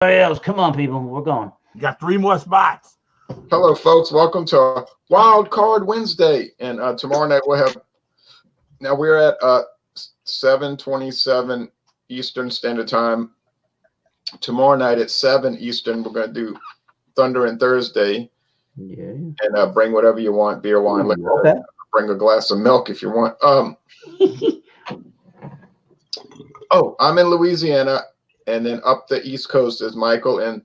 else. Come on, people. We're going. You got 3 more spots. Hello, folks. Welcome to Wildcard Wednesday. And tomorrow night we'll have. Now we're at 7:27 Eastern Standard Time. Tomorrow night at 7 Eastern, we're going to do Thunder and Thursday. Yeah. And bring whatever you want, beer, wine, liquor. Okay. Bring a glass of milk if you want. Oh, I'm in Louisiana, and then up the East Coast is Michael in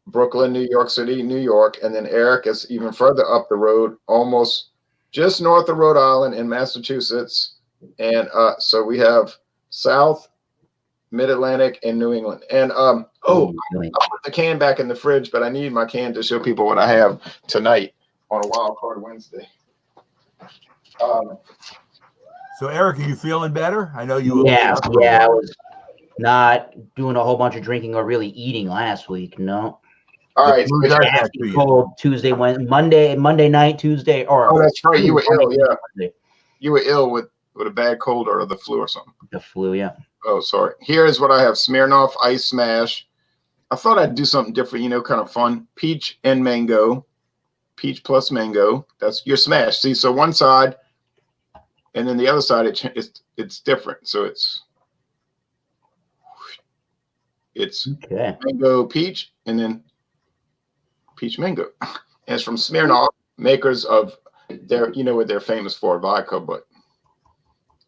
Brooklyn, New York City, New York, and then Eric is even further up the road, almost just north of Rhode Island in Massachusetts. And so we have South, Mid-Atlantic, and New England. And I put the can back in the fridge, but I need my can to show people what I have tonight on a Wild Card Wednesday. So, Eric, are you feeling better? I know you. Yeah. I was not doing a whole bunch of drinking or really eating last week. No. All right. Cold Tuesday, Monday night, Tuesday. Oh, that's right. You were ill. Yeah. You were ill with a bad cold or the flu or something. The flu, yeah. Oh, sorry. Here is what I have: Smirnoff Ice Smash. I thought I'd do something different, kind of fun. Peach and mango. Peach plus mango. That's your smash. See, so one side, and then the other side, it's different. So it's okay. Mango peach, and then peach mango. And it's from Smirnoff, makers of their, what they're famous for, vodka. But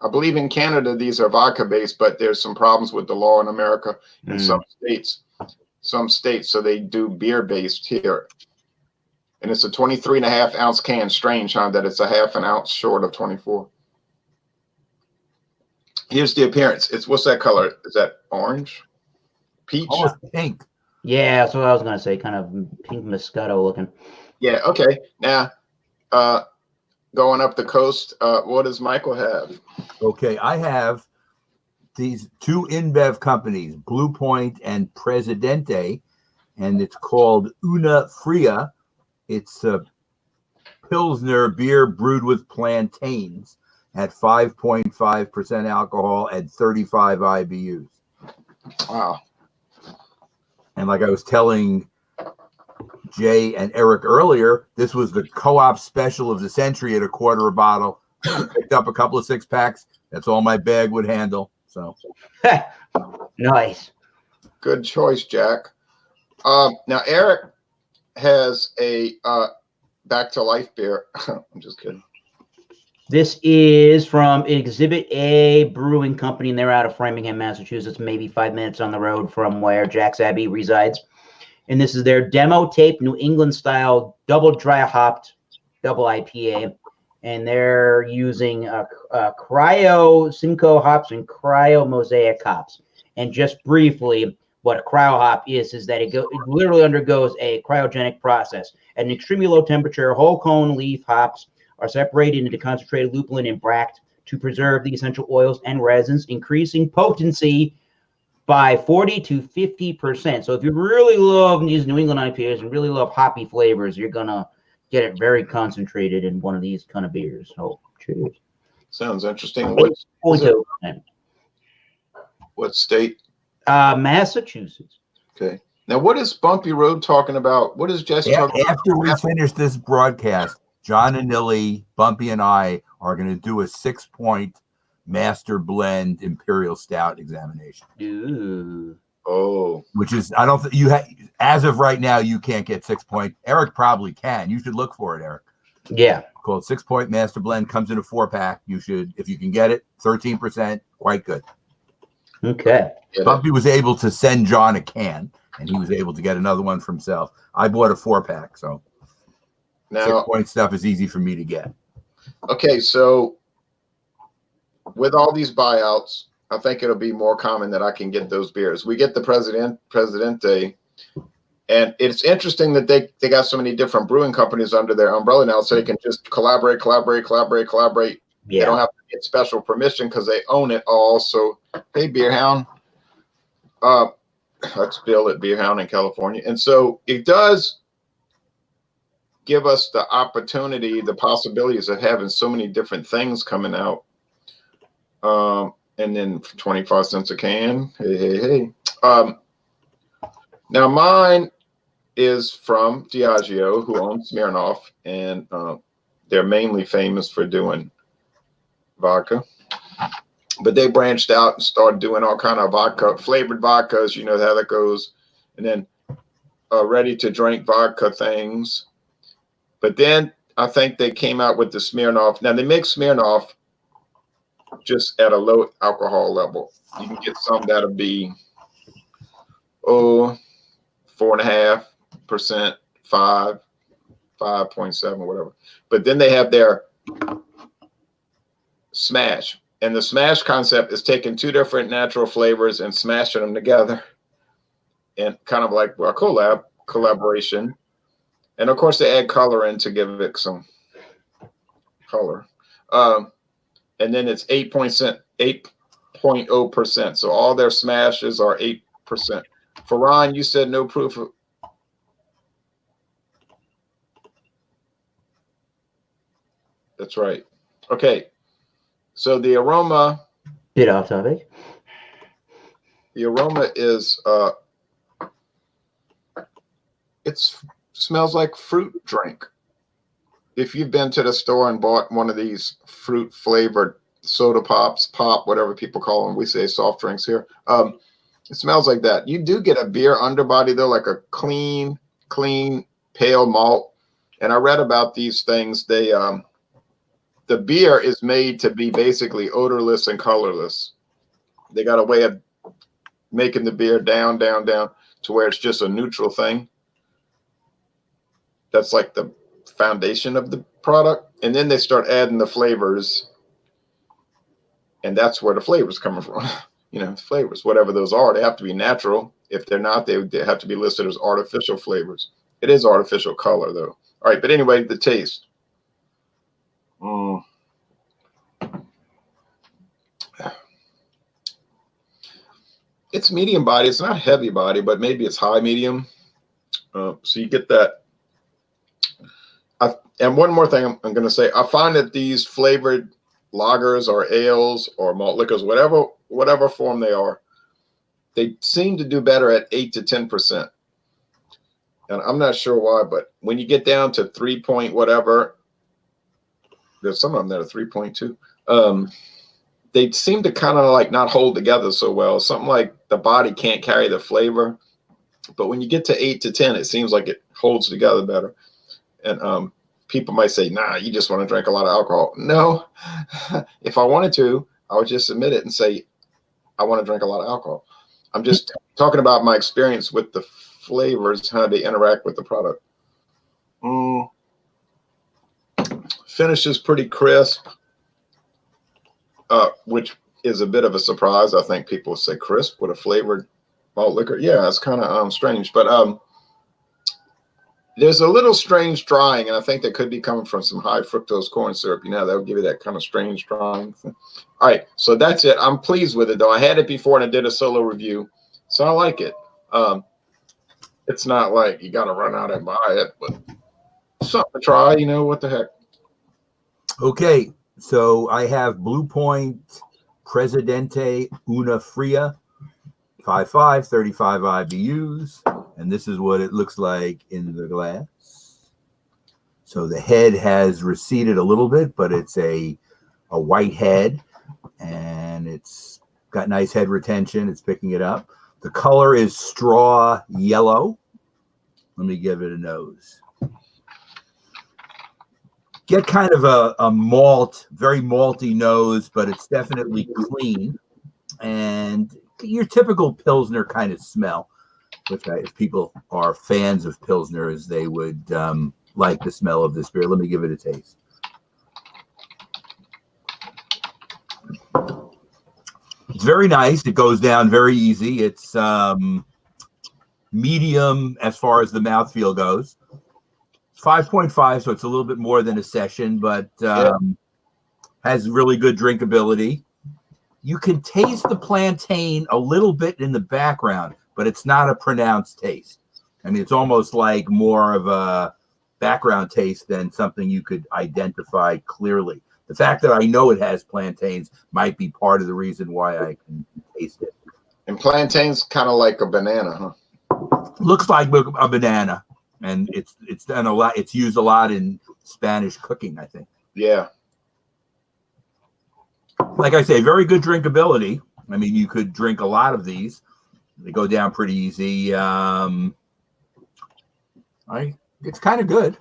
I believe in Canada these are vodka based, but there's some problems with the law in America in some states. So they do beer based here. And it's a 23.5 ounce can. Strange, huh? That it's a half an ounce short of 24. Here's the appearance. What's that color? Is that orange? Peach? Almost pink. Yeah, that's what I was going to say. Kind of pink Moscato looking. Yeah, okay. Now, going up the coast, what does Michael have? Okay, I have these 2 InBev companies, Blue Point and Presidente, and it's called Una Fria. It's a Pilsner beer brewed with plantains at 5.5% alcohol at 35 IBUs. Wow. And like I was telling Jay and Eric earlier, this was the co-op special of the century at $0.25 a bottle. Picked up a couple of 6-packs. That's all my bag would handle. So nice. Good choice, Jack. Now Eric has a Back to Life beer. I'm just kidding. This is from Exhibit A Brewing Company, and they're out of Framingham, Massachusetts, maybe 5 minutes on the road from where Jack's Abbey resides. And this is their demo tape, New England style, double dry hopped, double IPA. And they're using Cryo Simcoe hops and Cryo Mosaic hops. And just briefly, what a cryo hop is that it literally undergoes a cryogenic process. At an extremely low temperature, whole cone leaf hops are separated into concentrated lupulin and bract to preserve the essential oils and resins, increasing potency by 40 to 50%. So if you really love these New England IPAs and really love hoppy flavors, you're going to get it very concentrated in one of these kind of beers. So cheers. Sounds interesting. What state? Massachusetts. Okay. Now, what is Bumpy Road talking about? What is Jesse talking about? After we finish this broadcast, John and Nilly, Bumpy and I are going to do a 6-point master blend Imperial Stout examination. Ooh. Oh. Which is, I don't think as of right now, you can't get 6 point. Eric probably can. You should look for it, Eric. Yeah. Called 6-point master blend, comes in a 4-pack. You should, if you can get it, 13%, quite good. Okay. Bumpy was able to send John a can, and he was able to get another one for himself. I bought a 4-pack, so now 6-point stuff is easy for me to get. Okay, so with all these buyouts, I think it'll be more common that I can get those beers. We get the Presidente, and it's interesting that they got so many different brewing companies under their umbrella now, so they can just collaborate. Yeah. They don't have to get special permission because they own it all. So, hey, Beer Hound. That's Bill at Beer Hound in California. And so it does give us the opportunity, the possibilities of having so many different things coming out. And and then 25 cents a can. Hey. Now mine is from Diageo, who owns Smirnoff, and they're mainly famous for doing vodka. But they branched out and started doing all kind of vodka, flavored vodkas. You know how that goes. And then ready-to-drink vodka things. But then I think they came out with the Smirnoff. Now, they make Smirnoff just at a low alcohol level. You can get some that'll be, 4.5%, 5.7, whatever. But then they have their Smash. And the Smash concept is taking two different natural flavors and smashing them together, and kind of like a collaboration. And of course, they add color in to give it some color. And then it's 8.0%. So all their smashes are 8%. Farhan, you said no proof of. That's right. Okay. So the aroma. Bit off topic. The aroma is it smells like fruit drink. If you've been to the store and bought one of these fruit flavored soda pops, whatever people call them, we say soft drinks here. It smells like that. You do get a beer underbody though, like a clean pale malt. And I read about these things. They the beer is made to be basically odorless and colorless. They got a way of making the beer down to where it's just a neutral thing. That's like the foundation of the product. And then they start adding the flavors. And that's where the flavors coming from. You know, flavors, whatever those are, they have to be natural. If they're not, they have to be listed as artificial flavors. It is artificial color though. All right, but anyway, the taste. It's medium body. It's not heavy body, but maybe it's high medium. So you get that. And one more thing I'm going to say. I find that these flavored lagers or ales or malt liquors, whatever form they are, they seem to do better at 8 to 10%. And I'm not sure why, but when you get down to 3 point whatever, there's some of them that are 3.2. They seem to kind of like not hold together so well. Something like the body can't carry the flavor. But when you get to 8 to 10, it seems like it holds together better. And people might say, nah, you just want to drink a lot of alcohol. No, if I wanted to, I would just admit it and say, I want to drink a lot of alcohol. I'm just talking about my experience with the flavors, how they interact with the product. Finish is pretty crisp, which is a bit of a surprise. I think people say crisp with a flavored malt liquor. Yeah, it's kind of strange, but there's a little strange drying, and I think that could be coming from some high fructose corn syrup. You know, that'll give you that kind of strange drying thing. All right, so that's it. I'm pleased with it, though. I had it before, and I did a solo review, so I like it. It's not like you got to run out and buy it, but something to try. You know, what the heck. Okay, so I have Blue Point Presidente Una Fria, 5.5, 35 IBUs, and this is what it looks like in the glass. So the head has receded a little bit, but it's a white head, and it's got nice head retention. It's picking it up. The color is straw yellow. Let me give it a nose. Get kind of a malt, very malty nose, but it's definitely clean. And your typical Pilsner kind of smell, which if people are fans of Pilsners, they would like the smell of this beer. Let me give it a taste. It's very nice. It goes down very easy. It's medium as far as the mouthfeel goes. 5.5, so it's a little bit more than a session, but has really good drinkability. You can taste the plantain a little bit in the background, but it's not a pronounced taste. I mean, it's almost like more of a background taste than something you could identify clearly. The fact that I know it has plantains might be part of the reason why I can taste it. And plantain's kind of like a banana, huh? Looks like a banana, and it's done a lot. It's used a lot in Spanish cooking, I think. Yeah. Like I say, very good drinkability. I mean, you could drink a lot of these. They go down pretty easy. It's kind of good.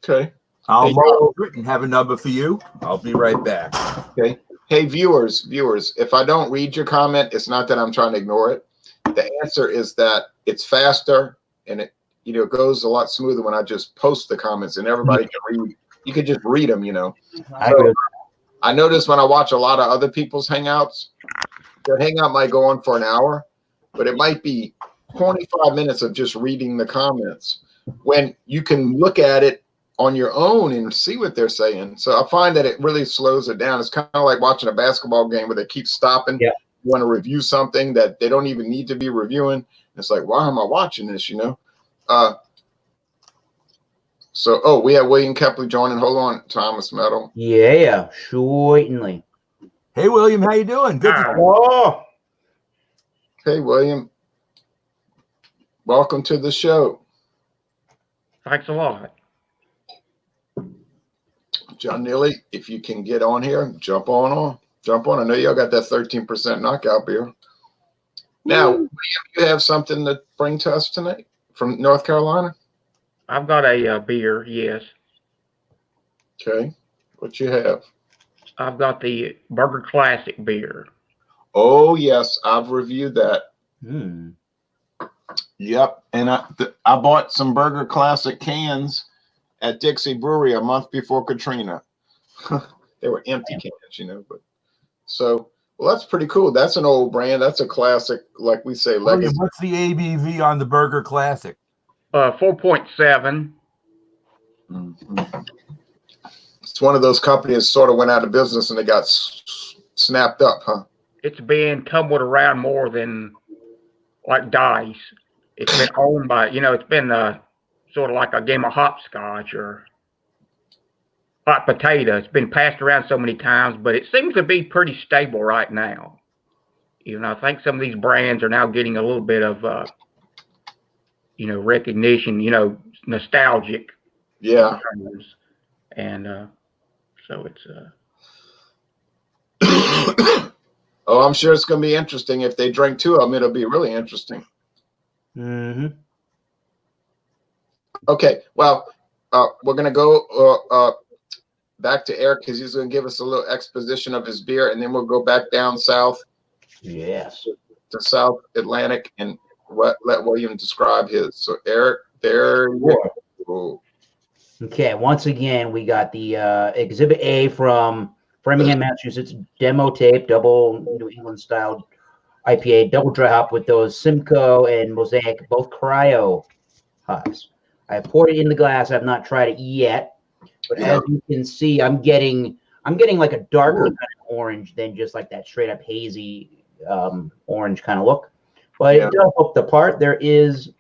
Okay. I'll roll over it and have a number for you. I'll be right back. Okay. Hey, viewers, if I don't read your comment, it's not that I'm trying to ignore it. The answer is that it's faster and it goes a lot smoother when I just post the comments and everybody can read. You could just read them, So I notice when I watch a lot of other people's hangouts, their hangout might go on for an hour, but it might be 25 minutes of just reading the comments when you can look at it on your own and see what they're saying. So I find that it really slows it down. It's kind of like watching a basketball game where they keep stopping. Yeah. You want to review something that they don't even need to be reviewing. It's like, why am I watching this? So we have William Kepler joining. Hold on, Thomas Meadow. Yeah, certainly. Hey, William, how you doing? Good. Oh, Hey, William. Welcome to the show. Thanks a lot. John Neely, if you can get on here, jump on. I know y'all got that 13% knockout beer. Now, William, you have something to bring to us tonight from North Carolina? I've got a beer, yes. Okay. What you have? I've got the Burger Classic beer. Oh, yes. I've reviewed that. Yep. And I bought some Burger Classic cans at Dixie Brewery a month before Katrina. They were empty cans, but so, well, that's pretty cool. That's an old brand. That's a classic, like we say, legacy. What's the ABV on the Burger Classic? 4.7. It's one of those companies that sort of went out of business and they got snapped up, huh? It's been tumbled around more than like dice. It's been owned by, it's been sort of like a game of hopscotch or hot potato. It's been passed around so many times, but it seems to be pretty stable right now. I think some of these brands are now getting a little bit of, recognition, nostalgic. Yeah. And so it's. Oh, I'm sure it's going to be interesting. If they drink two of them, it'll be really interesting. Okay. Well, we're going to go back to Eric because he's going to give us a little exposition of his beer, and then we'll go back down south. Yes. To South Atlantic and let William describe his. So, Eric, there you go. Okay. Once again, we got the Exhibit A from Framingham, Massachusetts, demo tape, double New England style IPA, double dry hop with those Simcoe and Mosaic, both cryo hops. I poured it in the glass. I've not tried it yet, but as you can see, I'm getting like a darker kind of orange than just like that straight up hazy orange kind of look. But it does look the part. There is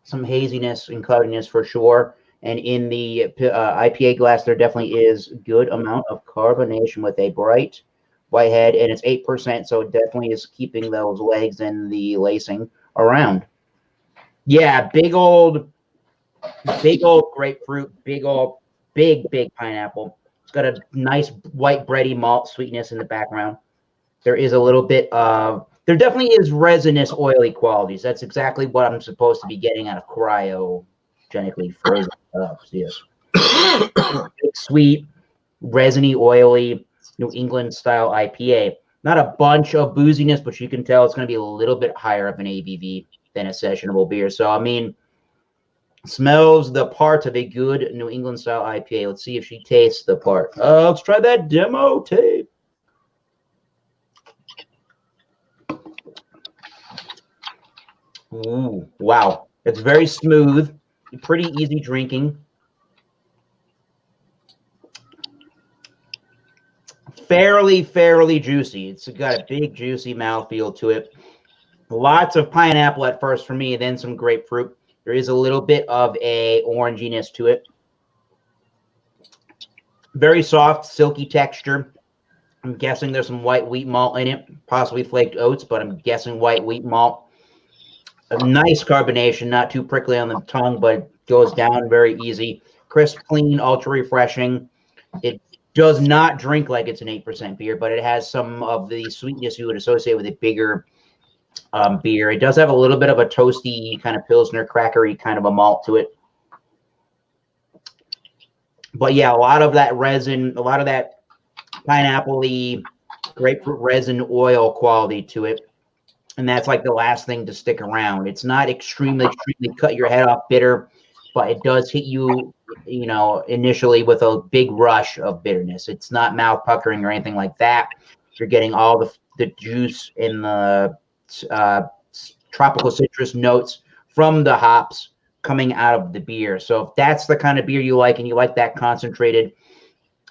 some haziness and cloudiness for sure. And in the IPA glass, there definitely is good amount of carbonation with a bright white head, and it's 8%, so it definitely is keeping those legs and the lacing around. Yeah, big old grapefruit, big pineapple. It's got a nice white bready malt sweetness in the background. There is a little bit of, there definitely is resinous, oily qualities. That's exactly what I'm supposed to be getting out of cryogenically frozen cups. Yes. Sweet, resiny, oily, New England style IPA. Not a bunch of booziness, but you can tell it's going to be a little bit higher of an ABV than a sessionable beer. So, I mean, smells the parts of a good New England style IPA. Let's see if she tastes the part. Let's try that demo tape. Ooh, wow. It's very smooth, pretty easy drinking. Fairly juicy. It's got a big, juicy mouthfeel to it. Lots of pineapple at first for me, then some grapefruit. There is a little bit of a oranginess to it. Very soft, silky texture. I'm guessing there's some white wheat malt in it, possibly flaked oats, but I'm guessing white wheat malt. A nice carbonation, not too prickly on the tongue, but it goes down very easy. Crisp, clean, ultra refreshing. It does not drink like it's an 8% beer, but it has some of the sweetness you would associate with a bigger beer. It does have a little bit of a toasty kind of Pilsner crackery kind of a malt to it. But yeah, a lot of that resin, a lot of that pineapple-y, grapefruit resin oil quality to it. And that's like the last thing to stick around. It's not extremely cut your head off bitter, but it does hit you, initially with a big rush of bitterness. It's not mouth puckering or anything like that. You're getting all the juice and the tropical citrus notes from the hops coming out of the beer. So if that's the kind of beer you like and you like that concentrated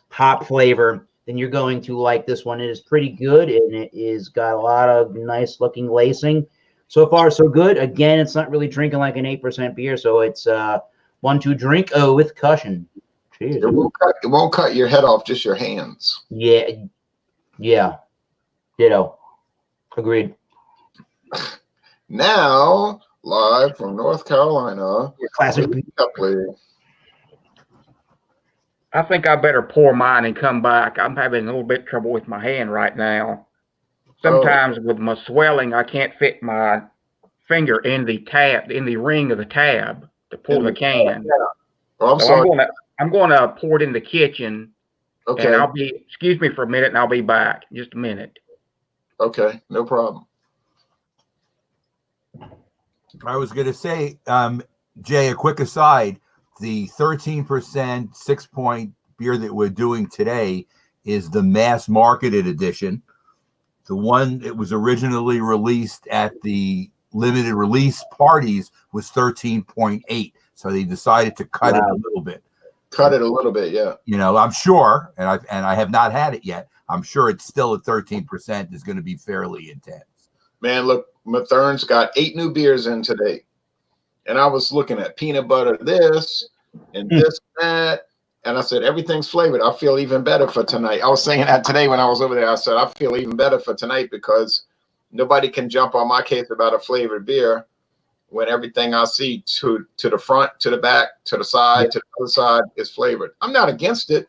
hop flavor, then you're going to like this one. It is pretty good, and it is got a lot of nice looking lacing. So far, so good. Again, it's not really drinking like an 8% beer, so it's one to drink with caution. Cheers. It won't cut your head off, just your hands. Yeah. Ditto. Agreed. Now, live from North Carolina. Classic. I think I better pour mine and come back. I'm having a little bit of trouble with my hand right now. Sometimes with my swelling, I can't fit my finger in the ring of the tab to pour the can. Oh, I'm sorry. I'm going to pour it in the kitchen. Okay. And excuse me for a minute, and I'll be back. Just a minute. Okay, no problem. I was going to say, Jay, a quick aside. The 13% 6-point beer that we're doing today is the mass marketed edition. The one that was originally released at the limited release parties was 13.8. So they decided to cut it a little bit. Cut it a little bit, yeah. I'm sure, and I have not had it yet. I'm sure it's still at 13% is going to be fairly intense. Man, look, Mathern's got 8 new beers in today. And I was looking at peanut butter this and this and that. And I said, everything's flavored. I feel even better for tonight. I was saying that today when I was over there. I said, I feel even better for tonight because nobody can jump on my case about a flavored beer when everything I see to the front, to the back, to the side, to the other side is flavored. I'm not against it.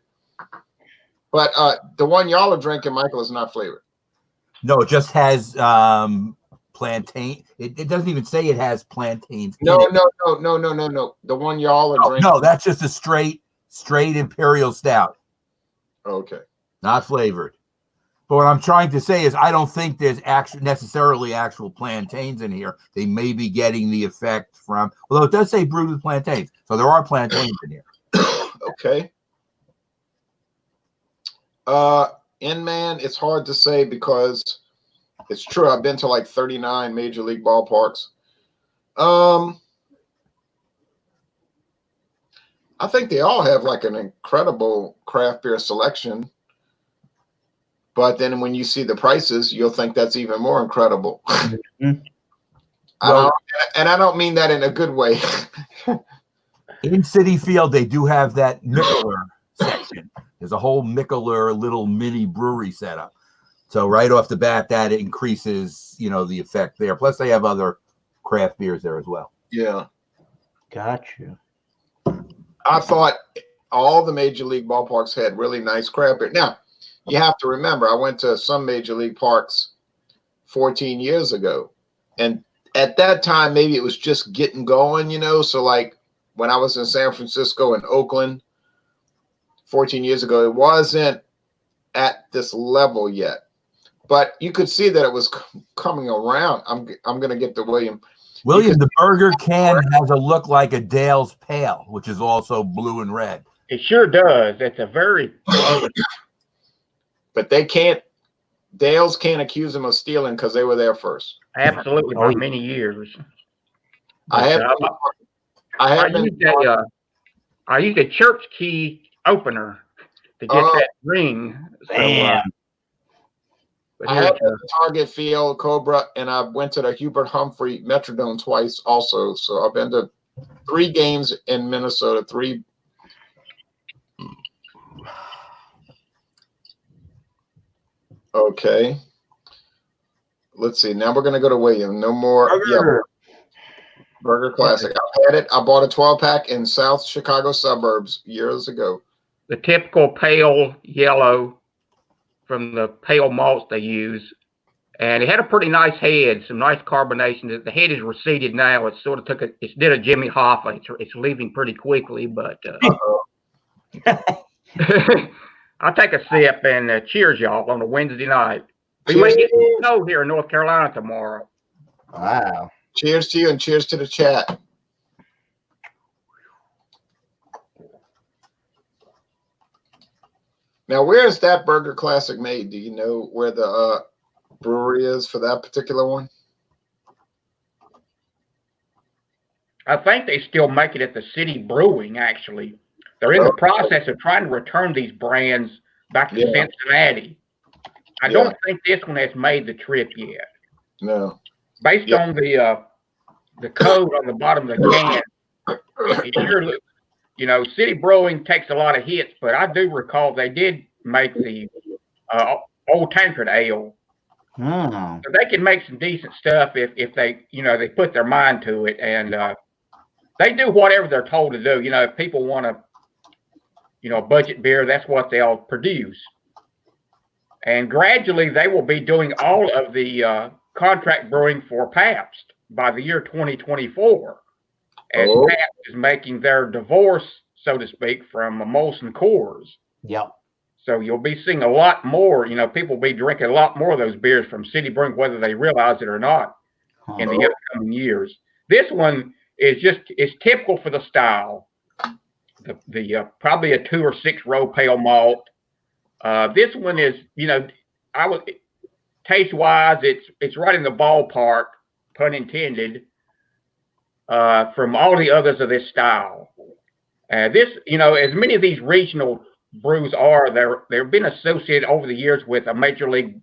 But the one y'all are drinking, Michael, is not flavored. No, it just has plantain. It doesn't even say it has plantains. No. The one y'all are drinking. No, that's just a straight imperial stout. Okay. Not flavored. But what I'm trying to say is I don't think there's necessarily actual plantains in here. They may be getting the effect from, although it does say brewed with plantains. So there are plantains in here. Okay. Inman, it's hard to say because it's true. I've been to like 39 major league ballparks. I think they all have like an incredible craft beer selection. But then when you see the prices, you'll think that's even more incredible. I don't mean that in a good way. In City Field, they do have that Mikkeller section. There's a whole Mikkeller little mini brewery setup. So right off the bat, that increases, the effect there. Plus, they have other craft beers there as well. Yeah. Gotcha. I thought all the major league ballparks had really nice craft beer. Now, you have to remember, I went to some major league parks 14 years ago. And at that time, maybe it was just getting going, So like when I was in San Francisco and Oakland 14 years ago, it wasn't at this level yet. But you could see that it was coming around. I'm going to get to William. William, the burger can has a look like a Dale's Pale, which is also blue and red. It sure does. It's a very... But Dale's can't accuse them of stealing because they were there first. Absolutely, by many years. I used a church key opener to get that ring. So, Damn. I had the Target Field Cobra, and I went to the Hubert Humphrey Metrodome twice also. So I've been to 3 games in Minnesota. 3. Okay. Let's see. Now we're going to go to William. No more. Burger. Yeah. Burger Classic. I've had it. I bought a 12-pack in South Chicago suburbs years ago. The typical pale yellow from the pale malts they use. And it had a pretty nice head, some nice carbonation. The head is receded now. It sort of it did a Jimmy Hoffa. It's leaving pretty quickly, but I'll take a sip and cheers, y'all, on a Wednesday night. We may get snow here in North Carolina tomorrow. Wow. Cheers to you and cheers to the chat. Now, where is that Burger Classic made? Do you know where the brewery is for that particular one? I think they still make it at the City Brewing, actually. They're in the process of trying to return these brands back to Cincinnati. I don't think this one has made the trip yet. No. Based on the code on the bottom of the can, it sure looks, City Brewing takes a lot of hits, but I do recall they did make the Old Tankard Ale. Oh. So they can make some decent stuff if they, they put their mind to it, and they do whatever they're told to do. If people want a budget beer, that's what they'll produce. And gradually, they will be doing all of the contract brewing for Pabst by the year 2024. As Pabst is making their divorce, so to speak, from Molson Coors. Yep. So you'll be seeing a lot more, people will be drinking a lot more of those beers from City Brewing, whether they realize it or not, in the upcoming years. This one is it's typical for the style. The probably a 2 or 6 row pale malt. This one is, taste wise, it's right in the ballpark, pun intended, from all the others of this style. This, as many of these regional brews are, they've been associated over the years with a major league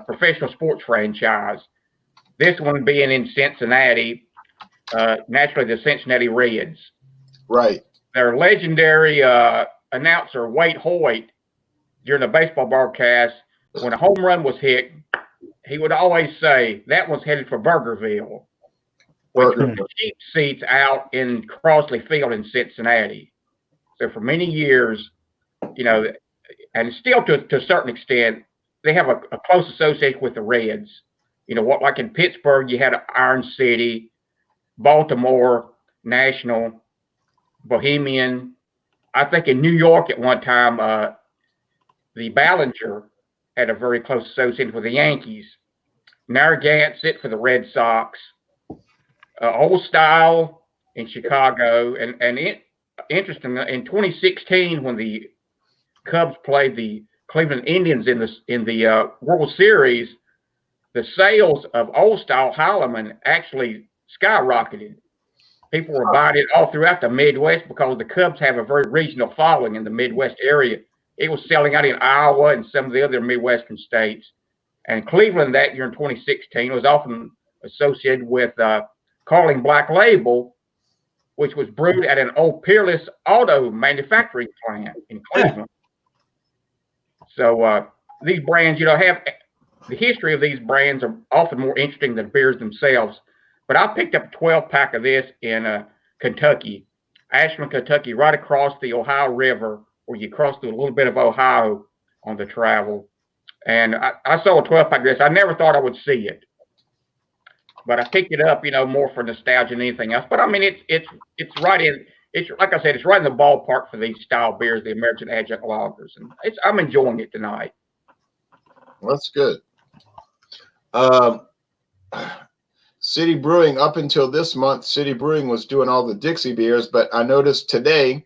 professional sports franchise. This one being in Cincinnati, naturally the Cincinnati Reds. Right. Their legendary announcer, Wade Hoyt, during the baseball broadcast, when a home run was hit, he would always say, that one's headed for Burgerville, which was the cheap seats out in Crosley Field in Cincinnati. So for many years, and still to a certain extent, they have a close association with the Reds. Like in Pittsburgh, you had Iron City, Baltimore, National, Bohemian. I think in New York at one time, the Ballinger had a very close association with the Yankees. Narragansett for the Red Sox. Old Style in Chicago. And interesting, in 2016, when the Cubs played the Cleveland Indians in the World Series, the sales of Old Style Heilemann actually skyrocketed. People were buying it all throughout the Midwest because the Cubs have a very regional following in the Midwest area. It was selling out in Iowa and some of the other Midwestern states. And Cleveland that year in 2016 was often associated with Carling Black Label, which was brewed at an old Peerless auto manufacturing plant in Cleveland. So these brands, have the history of these brands are often more interesting than beers themselves. But I picked up a 12-pack of this in Kentucky, Ashland, Kentucky, right across the Ohio River, where you cross through a little bit of Ohio on the travel. And I saw a 12-pack of this. I never thought I would see it. But I picked it up, more for nostalgia than anything else. But I mean, it's right in, it's like I said, it's right in the ballpark for these style beers, the American Adjunct Lagers. And I'm enjoying it tonight. Well, that's good. City Brewing, up until this month, City Brewing was doing all the Dixie beers, but I noticed today,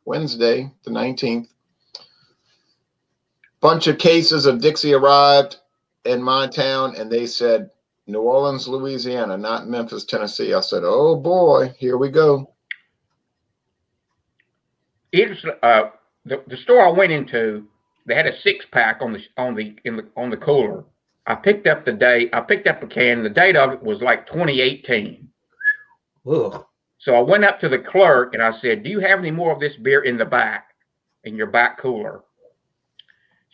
Wednesday, the 19th, bunch of cases of Dixie arrived in my town, and they said New Orleans, Louisiana, not Memphis, Tennessee. I said, oh boy, here we go. The store I went into, they had a 6-pack on the cooler. I picked up a can. The date of it was like 2018. Ugh. So I went up to the clerk and I said, do you have any more of this beer in your back cooler?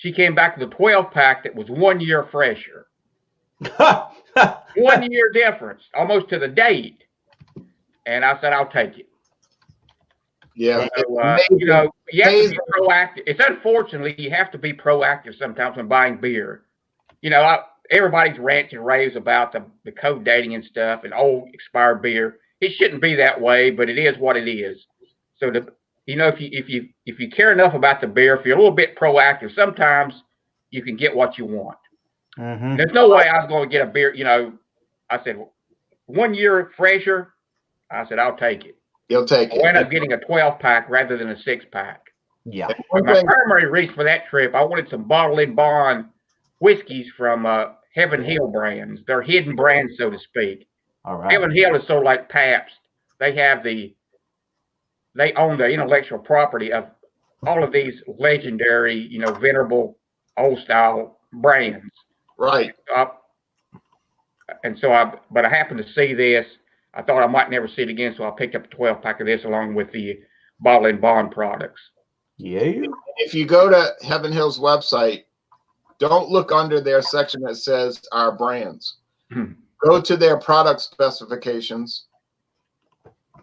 she came back with a 12-pack that was 1 year fresher. 1 year difference, almost to the date. And I said, I'll take it. Yeah. So, you know, you have to be proactive. It's unfortunately, you have to be proactive sometimes when buying beer. You know, everybody's ranting and raves about the code dating and stuff and old expired beer. It shouldn't be that way, but it is what it is. So, you know, if you care enough about the beer, if you're a little bit proactive, sometimes you can get what you want. Mm-hmm. There's no way I was going to get a beer. You know, I said 1 year fresher. I said I'll take it. You'll take it. I ended up getting a 12-pack rather than a 6-pack. Yeah. But my primary reason for that trip, I wanted some bottled bond whiskeys from Heaven Hill brands. They're hidden brands, so to speak. All right. Heaven Hill is sort of like Pabst. They own the intellectual property of all of these legendary, you know, venerable old style brands. Right. But I happened to see this. I thought I might never see it again, so I picked up a 12-pack of this along with the bottle and bond products. Yeah. If you go to Heaven Hill's website, don't look under their section that says our brands. Go to their product specifications,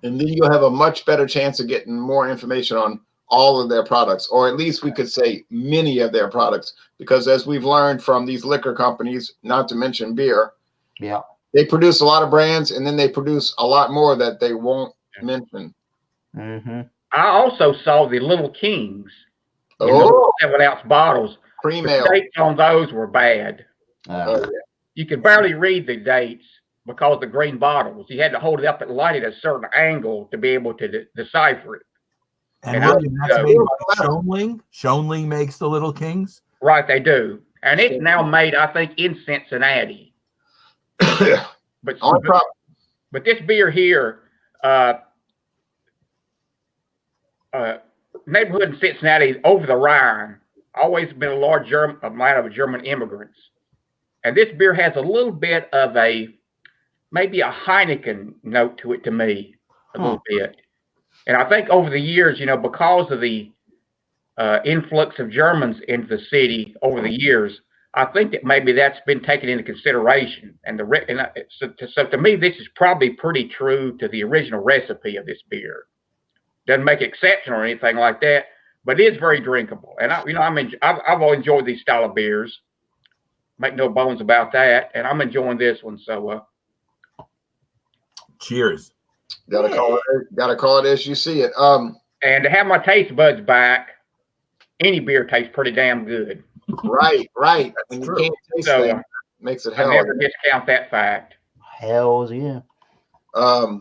and then you'll have a much better chance of getting more information on all of their products, or at least we could say many of their products, because as we've learned from these liquor companies, not to mention beer, yeah, they produce a lot of brands, and then they produce a lot more that they won't mention. Mm-hmm. I also saw the Little Kings. Oh, 7-ounce bottles. cream The ale. dates on those were bad. Oh, yeah. You could barely read the dates because of the green bottles. You had to hold it up and light it at a certain angle to be able to decipher it. And And William, that's made by Schoenling. Schoenling makes the Little Kings. Right, they do. And it's now made, I think, in Cincinnati. But this beer here, neighborhood in Cincinnati, over the Rhine, always been a large amount of German immigrants. And this beer has a little bit of maybe a Heineken note to it to me, a little bit. And I think over the years, you know, because of the influx of Germans into the city over the years, I think that maybe that's been taken into consideration. So to me, this is probably pretty true to the original recipe of this beer. Doesn't make it exceptional or anything like that, but it is very drinkable. And I've always enjoyed these style of beers. Make no bones about that. And I'm enjoying this one. So, cheers. Gotta call it as you see it. And to have my taste buds back, any beer tastes pretty damn good. Right. And you can't taste that. Makes it hell. I never discount that fact. Hells yeah. Oh,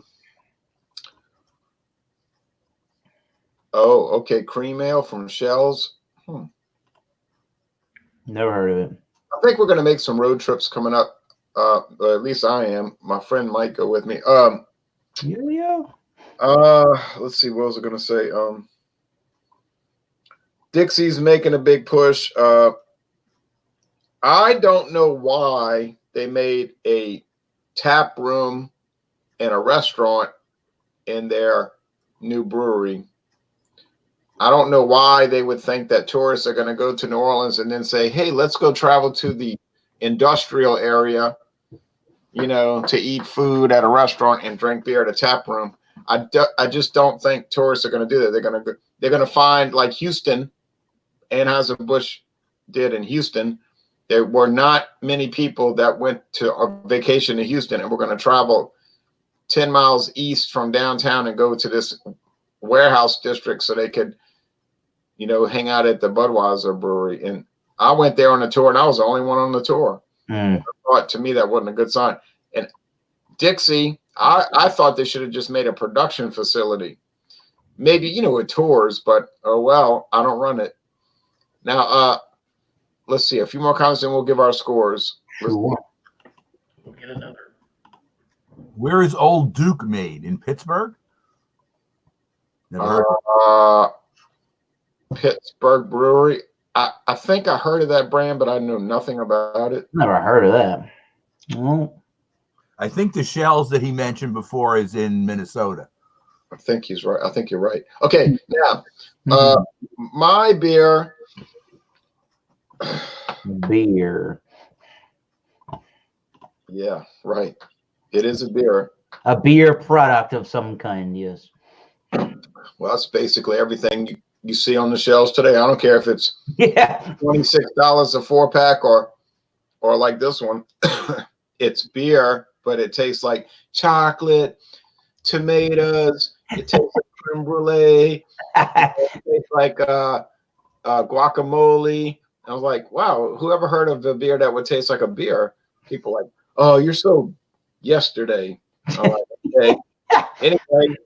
okay. Cream ale from Shells. Never heard of it. I think we're gonna make some road trips coming up. At least I am. My friend might go with me. Yeah. Let's see. What was I gonna say? Dixie's making a big push. I don't know why they made a tap room and a restaurant in their new brewery. I don't know why they would think that tourists are going to go to New Orleans and then say, hey, let's go travel to the industrial area, you know, to eat food at a restaurant and drink beer at a tap room. I just don't think tourists are going to do that. They're going to find, like Houston, Anheuser-Busch did in Houston. There were not many people that went to a vacation to Houston and were going to travel 10 miles east from downtown and go to this warehouse district so they could, you know, hang out at the Budweiser brewery. And I went there on a tour, and I was the only one on the tour. I thought, to me, that wasn't a good sign. And Dixie, I thought they should have just made a production facility. Maybe, you know, with tours, but oh well, I don't run it. Now, let's see, a few more comments and we'll give our scores. Sure. We'll get another. Where is Old Duke made? In Pittsburgh? Never heard of Pittsburgh Brewery. I think I heard of that brand, but I know nothing about it. Never heard of that. Well, I think the Shells that he mentioned before is in Minnesota. I think he's right. I think you're right. Okay, now, my beer Beer. Yeah, right. It is a beer. A beer product of some kind, yes. Well, that's basically everything you see on the shelves today. I don't care if it's Yeah. $26 a 4-pack or like this one. It's beer, but it tastes like chocolate, tomatoes. It tastes like creme brulee. It tastes like guacamole. I was like, wow, whoever heard of a beer that would taste like a beer? People like, oh, you're so yesterday. I'm like, okay. Anyway,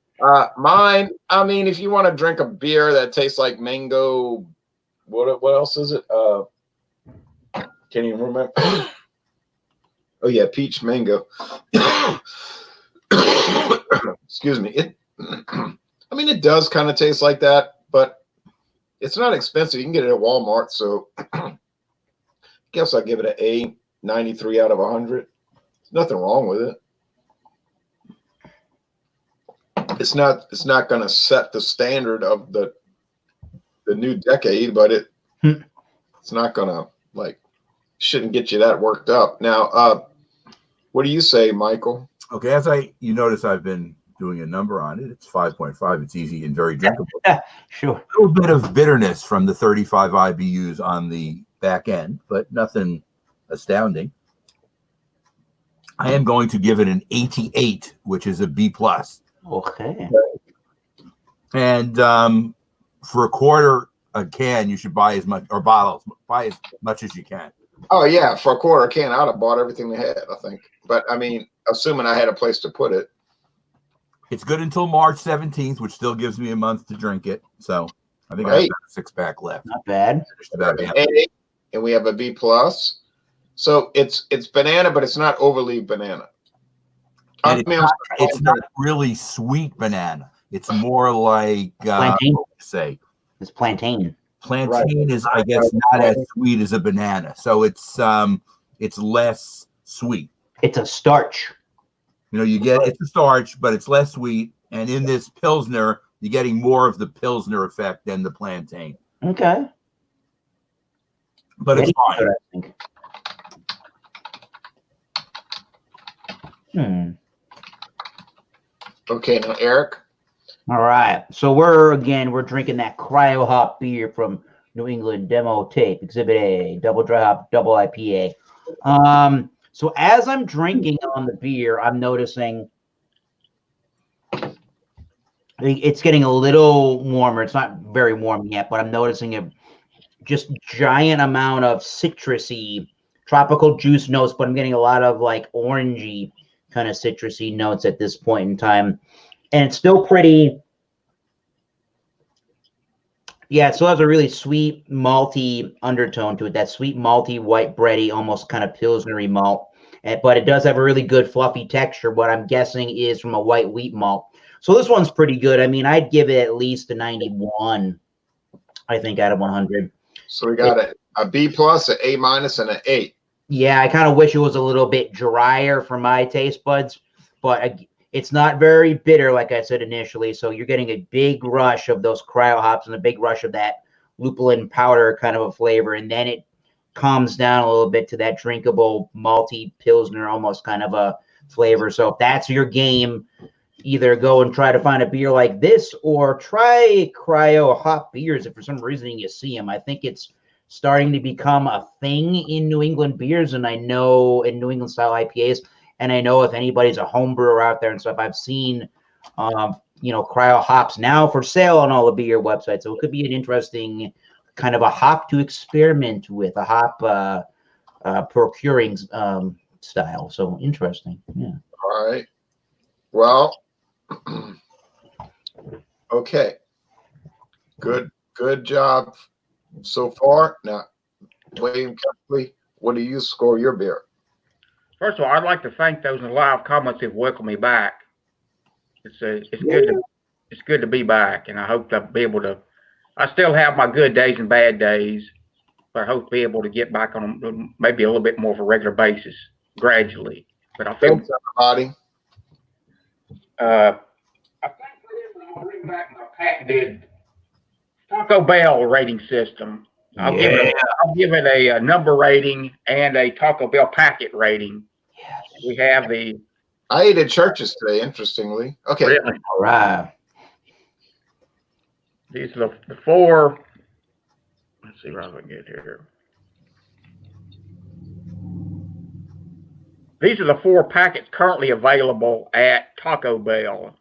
mine. I mean, if you want to drink a beer that tastes like mango, what else is it? Can't even remember. Oh yeah, peach mango. Excuse me. I mean, it does kind of taste like that, but it's not expensive. You can get it at Walmart, so I guess I'll give it an A, 93 out of 100. There's nothing wrong with it. It's not going to set the standard of the new decade, but it's not going to shouldn't get you that worked up. Now, what do you say, Michael? Okay, you notice I've been doing a number on it. It's 5.5. It's easy and very drinkable. Sure. A little bit of bitterness from the 35 IBUs on the back end, but nothing astounding. I am going to give it an 88, which is a B+. Okay. And for a quarter a can, you should buy as much, or bottles, buy as much as you can. Oh yeah, for a quarter can, I'd have bought everything they had, I think. But I mean, assuming I had a place to put it. It's good until March 17th, which still gives me a month to drink it. So I think I have about a 6-pack left. Not bad. About A, and we have a B+. So it's banana, but it's not overly banana. It's not really sweet banana. It's more like plantain. It's plantain. Plantain is, I guess, not as sweet as a banana, so it's less sweet. It's a starch. It's a starch, but it's less sweet. And in this Pilsner, you're getting more of the Pilsner effect than the plantain. Okay. But it's fine. Okay, now Eric. All right. So we're drinking that cryo hop beer from New England Demo Tape, Exhibit A, double dry hop, double IPA. So as I'm drinking on the beer, I'm noticing it's getting a little warmer. It's not very warm yet, but I'm noticing a just giant amount of citrusy tropical juice notes, but I'm getting a lot of orangey kind of citrusy notes at this point in time. And it's still pretty, it still has a really sweet malty undertone to it. That sweet malty white bready, almost kind of pilsnery malt. But it does have a really good fluffy texture. What I'm guessing is from a white wheat malt. So this one's pretty good. I mean, I'd give it at least a 91, I think, out of 100. So we got a B+, an A-, and an 8. Yeah, I kind of wish it was a little bit drier for my taste buds, but it's not very bitter, like I said initially. So you're getting a big rush of those cryo hops and a big rush of that lupulin powder kind of a flavor. And then it calms down a little bit to that drinkable malty pilsner almost kind of a flavor. So if that's your game, either go and try to find a beer like this or try cryo hop beers if for some reason you see them. I think it's starting to become a thing in New England beers, and I know in New England style IPAs, and I know if anybody's a home brewer out there and stuff, I've seen cryo hops now for sale on all the beer websites. So it could be an interesting kind of a hop to experiment with, a hop procuring style. So interesting. Yeah. All right. Well, okay. Good job so far. Now, William Kempley, what do you score your beer? First of all, I'd like to thank those in the live comments who've welcomed me back. It's good to be back, and I hope to be able to. I still have my good days and bad days, but I hope to be able to get back on maybe a little bit more of a regular basis gradually. But I feel. Thanks, everybody. I think I'll bring back my patented Taco Bell rating system. I'll give it a number rating and a Taco Bell packet rating. Yes. We have the. I ate at Church's today, interestingly. Okay. Really? All right. These are the 4. Let's see what I can get here. These are the 4 packets currently available at Taco Bell.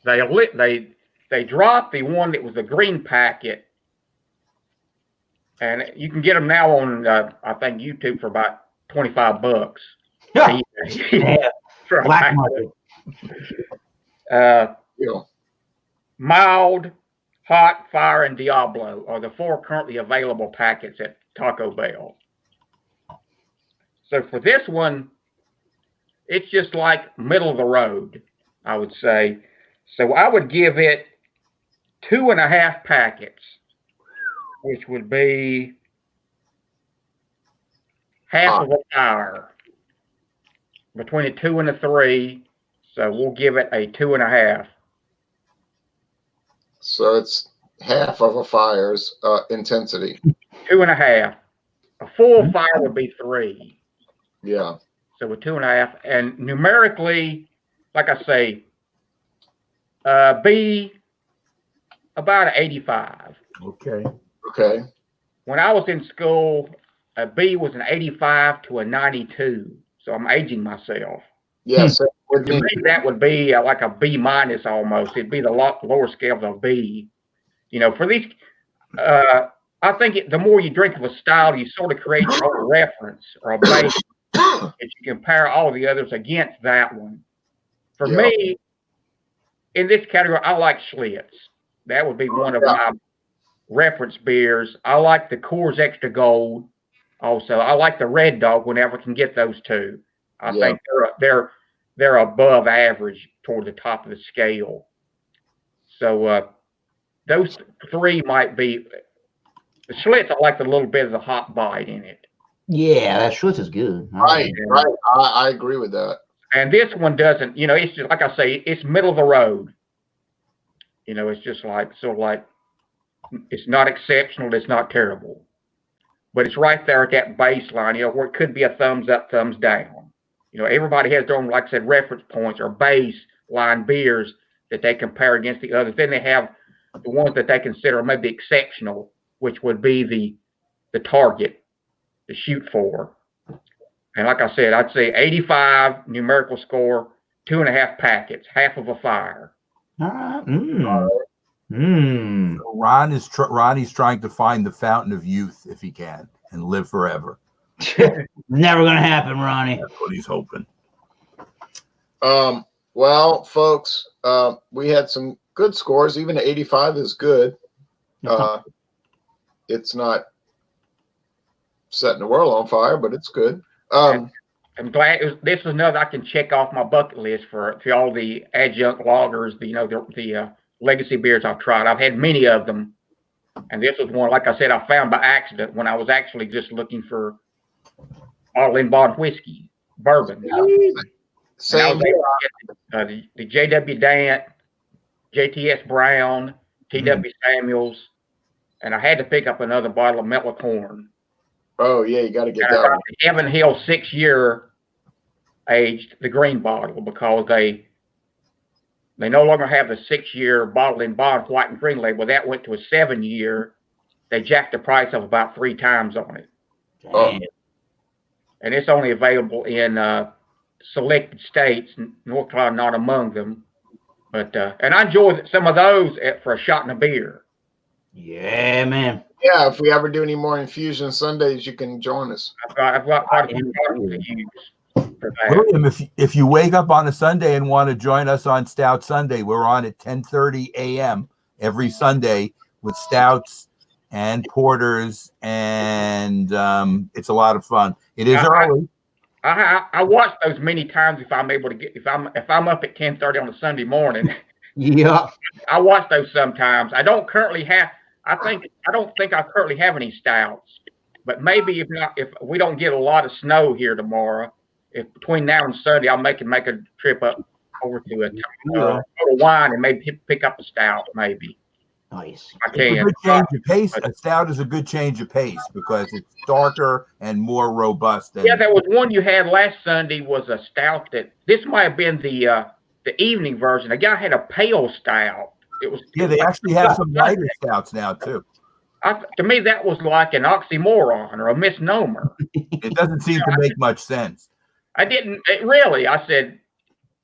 They dropped the one that was the green packet, and you can get them now on I think YouTube for about $25. Yeah. Black market. Yeah. Mild, Hot, Fire, and Diablo are the 4 currently available packets at Taco Bell. So for this one, it's just like middle of the road, I would say. So I would give it 2.5 packets, which would be half of a fire. Between a 2 and a 3, so we'll give it a 2.5. So it's half of a fire's intensity. 2.5. A full fire would be 3. Yeah. So a 2.5, and numerically, like I say, B about an 85. Okay. Okay. When I was in school, a B was an 85 to a 92. So I'm aging myself. Yes. Yeah, so to me, that would be like a B minus almost. It'd be the lower scale of a B. For these, I think the more you drink of a style, you sort of create your own reference or a base that you compare all the others against that one. For me, in this category, I like Schlitz. That would be one of my reference beers. I like the Coors Extra Gold. Also, I like the Red Dog whenever I can get those 2. I think they're above average toward the top of the scale. So those 3 might be the Schlitz. I like a little bit of the hot bite in it. Yeah, that Schlitz is good. Right. I agree with that. And this one doesn't. It's just like I say, it's middle of the road. It's just like it's not exceptional. It's not terrible. But it's right there at that baseline, where it could be a thumbs up, thumbs down. Everybody has their own, like I said, reference points or baseline beers that they compare against the others. Then they have the ones that they consider maybe exceptional, which would be the target to shoot for. And like I said, I'd say 85 numerical score, 2.5 packets, half of a fire. Ronnie's trying to find the fountain of youth if he can and live forever. Never gonna happen, Ronnie. That's what he's hoping. Well, folks, we had some good scores. Even 85 is good. It's not setting the world on fire, but it's good. I'm glad this is another I can check off my bucket list for all the adjunct lagers, the legacy beers I've tried. I've had many of them, and this was one, like I said, I found by accident when I was actually just looking for bottled whiskey, bourbon. Same. The J.W. Dant, JTS Brown, T.W. Samuels, and I had to pick up another bottle of Mellicorn. Oh yeah, you got to get and that. I got the Evan Hill 6-year aged, the green bottle, because they no longer have the 6-year bottled in bond white and green label. That went to a 7-year. They jacked the price up about 3 times on it. And it's only available in selected states, North Carolina not among them. But and I enjoy some of those for a shot and a beer. Yeah, man. Yeah, if we ever do any more infusion Sundays, you can join us. I've got quite a few bottles to use for that. William, if you wake up on a Sunday and want to join us on Stout Sunday, we're on at 10:30 a.m. every Sunday with stouts and porters, and it's a lot of fun. It is early. I watch those many times if I'm able to get if I'm up at 10:30 on a Sunday morning. Yeah, I watch those sometimes. I don't think I currently have any stouts, but maybe if we don't get a lot of snow here tomorrow, if between now and Sunday I'll make a trip up over to a Total Wine and maybe pick up a stout maybe. Nice. I It's a can. good change of pace. A stout is a good change of pace because it's darker and more robust. Yeah, there was one you had last Sunday was a stout that this might have been the evening version. The guy had a pale stout. It was they actually have some lighter stouts now too. To me, that was like an oxymoron or a misnomer. It doesn't seem to make much sense. I didn't really. I said,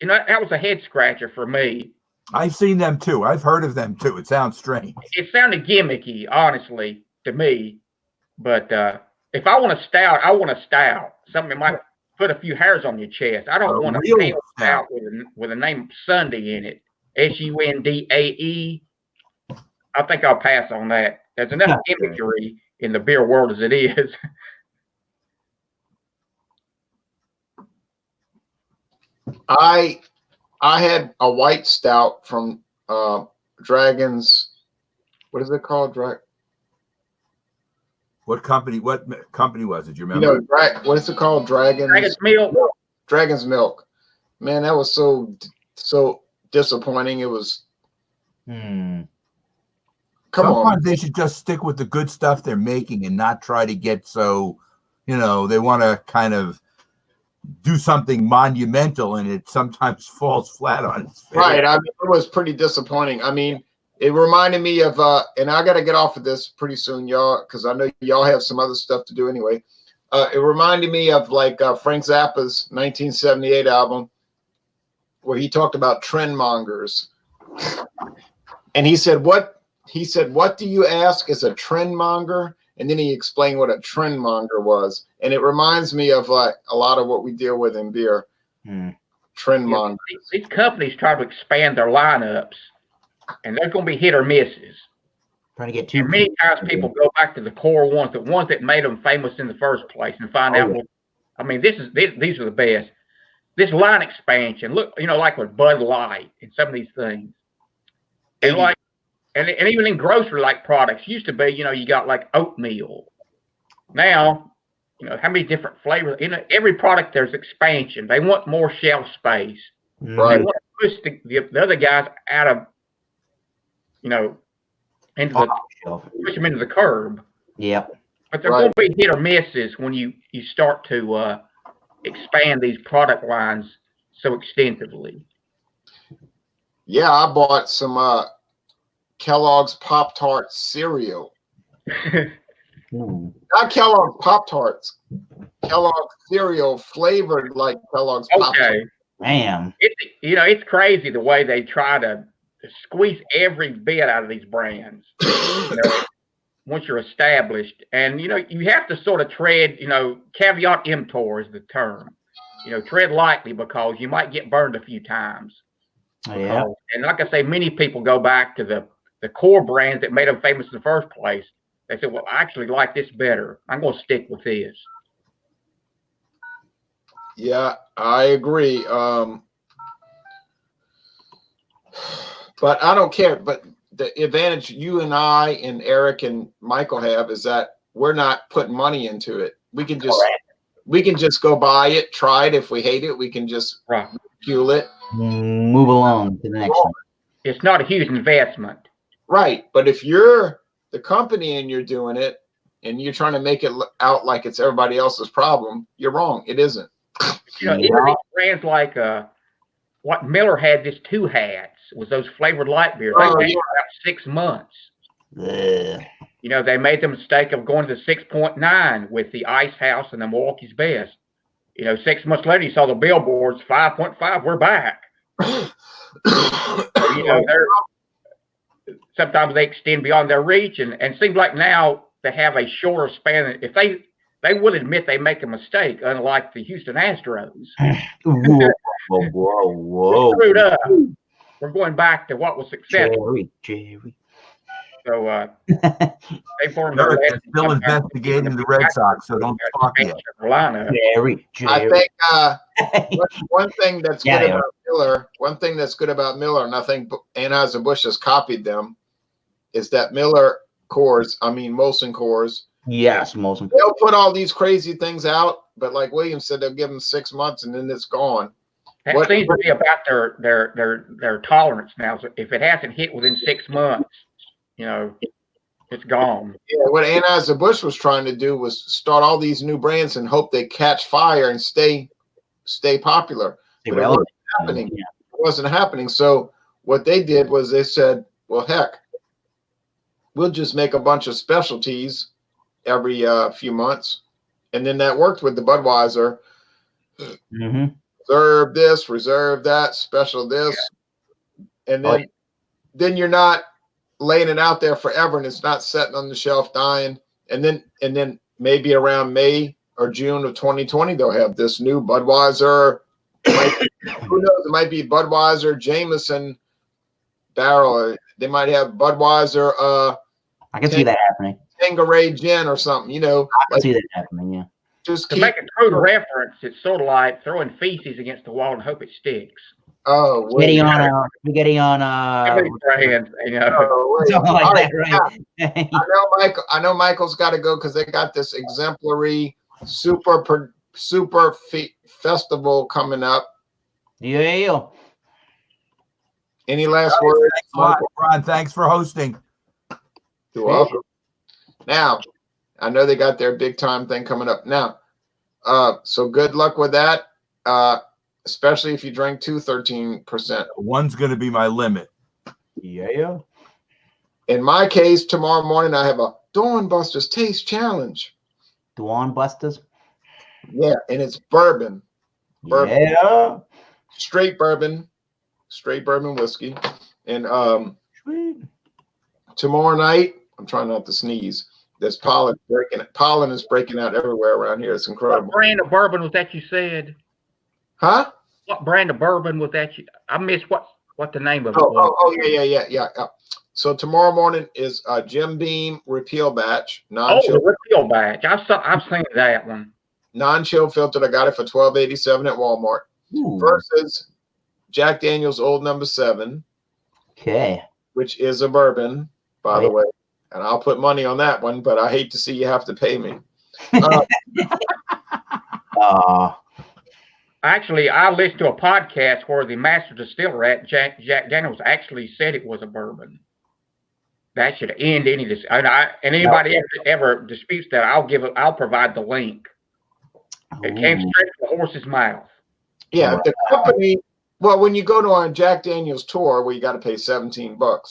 that was a head scratcher for me. I've seen them too. I've heard of them too. It sounds strange. It sounded gimmicky, honestly, to me. But if I want a stout, I want a stout. Something that might put a few hairs on your chest. I don't want a pale stout with a name Sunday in it. Sundae. I think I'll pass on that. There's enough gimmickry in the beer world as it is. I had a white stout from Dragons. What is it called? What company was it? Do you remember? What is it called? Dragon's Milk. Dragon's Milk. Man, that was so disappointing. It was. Sometimes they should just stick with the good stuff they're making and not try to get so, they want to kind of do something monumental, and it sometimes falls flat on its face. Right. I mean, it was pretty disappointing. I mean, it reminded me of, and I got to get off of this pretty soon, y'all, because I know y'all have some other stuff to do anyway. It reminded me of like Frank Zappa's 1978 album, where he talked about trendmongers, and he said, "What do you ask is a trendmonger?" And then he explained what a trendmonger was. And it reminds me of like a lot of what we deal with in beer. Trendmongers. These companies try to expand their lineups, and they're going to be hit or misses. Trying to get too. And many times people go back to the core ones, the ones that made them famous in the first place, and find out. Well, I mean, these are the best. This line expansion, look, like with Bud Light and some of these things, and like. And even in grocery-like products, used to be, you got like oatmeal. Now, how many different flavors? Every product there's expansion. They want more shelf space. Right. They want to push the other guys out of, push them into the curb. Yep. But they're going to be hit or misses when you start to expand these product lines so extensively. Yeah, I bought some Kellogg's Pop-Tart cereal. Not Kellogg's Pop-Tarts. Kellogg's cereal flavored like Kellogg's Pop-Tarts. Okay. Damn. It's crazy the way they try to squeeze every bit out of these brands. Once you're established, and you have to sort of tread. Caveat emptor is the term. Tread lightly because you might get burned a few times. Yeah. And like I say, many people go back to the core brands that made them famous in the first place. They said, well, I actually like this better. I'm going to stick with this. Yeah, I agree. But I don't care. But the advantage you and I and Eric and Michael have is that we're not putting money into it. We can just go buy it, try it. If we hate it, we can just fuel it. Move along to the next one. It's not a huge investment. Right. But if you're the company and you're doing it and you're trying to make it out like it's everybody else's problem, you're wrong. It isn't. Even these brands like what Miller had, this 2 hats was those flavored light beers. They ran for about 6 months. They made the mistake of going to 6.9 with the Ice House and the Milwaukee's Best. 6 months later, you saw the billboards 5.5. We're back. Sometimes they extend beyond their reach, and it seems like now they have a shorter span. If they will admit they make a mistake, unlike the Houston Astros. Whoa. We're screwed up. We're going back to what was successful. Jerry. So they formed their still investigating the Red Sox, so don't talk yet. Jerry. I think one thing that's good about Miller, and I think Anheuser-Busch has copied them, is that Miller cores, Molson cores. Yes, Molson. They'll put all these crazy things out, but like William said, they'll give them 6 months and then it's gone. That seems to be about their tolerance now. So if it hasn't hit within 6 months, you know, it's gone. Yeah, what Anheuser-Busch was trying to do was start all these new brands and hope they catch fire and stay popular. But it wasn't happening. Yeah. It wasn't happening. So what they did was they said, well, heck, we'll just make a bunch of specialties every few months. And then that worked with the Budweiser. Mm-hmm. Reserve this, reserve that, special this. And then you're not laying it out there forever and it's not sitting on the shelf dying. And then maybe around May or June of 2020, they'll have this new Budweiser. Who knows? It might be Budweiser Jameson barrel. They might have Budweiser. I can see that happening. Tanqueray gin or something. You know, I can see that happening. Yeah. Just to make a true reference, it's sort of like throwing feces against the wall and hope it sticks. Oh, spaghetti on brand, you know. Something like that, right? Yeah. I know Michael's got to go because they got this exemplary super festival coming up. Yeah. Any last words? Ron, thanks for hosting. You're welcome. Now, I know they got their big time thing coming up now. So good luck with that. Especially if you drink 13%. One's going to be my limit. Yeah. In my case, tomorrow morning I have a Dawn Busters Taste Challenge. Dawn Busters? Yeah, and it's bourbon. Yeah. Straight bourbon whiskey. And Sweet. Tomorrow night, I'm trying not to sneeze. There's pollen is breaking out everywhere around here. It's incredible. What brand of bourbon was that you said? Huh? What brand of bourbon was that? I missed what the name of it was. Yeah. So tomorrow morning is Jim Beam Repeal Batch. The Repeal Batch. I've seen that one. Non-chill filtered. I got it for $12.87 at Walmart. Ooh. Versus Jack Daniel's Old Number 7. Okay. Which is a bourbon, by the way. And I'll put money on that one, but I hate to see you have to pay me. Actually, I listened to a podcast where the master distiller Jack Daniels actually said it was a bourbon. That should end any this. And anybody ever disputes that, I'll provide the link. It came straight from the horse's mouth. Yeah, the company. Well, when you go to a Jack Daniels tour, where you got to pay $17, but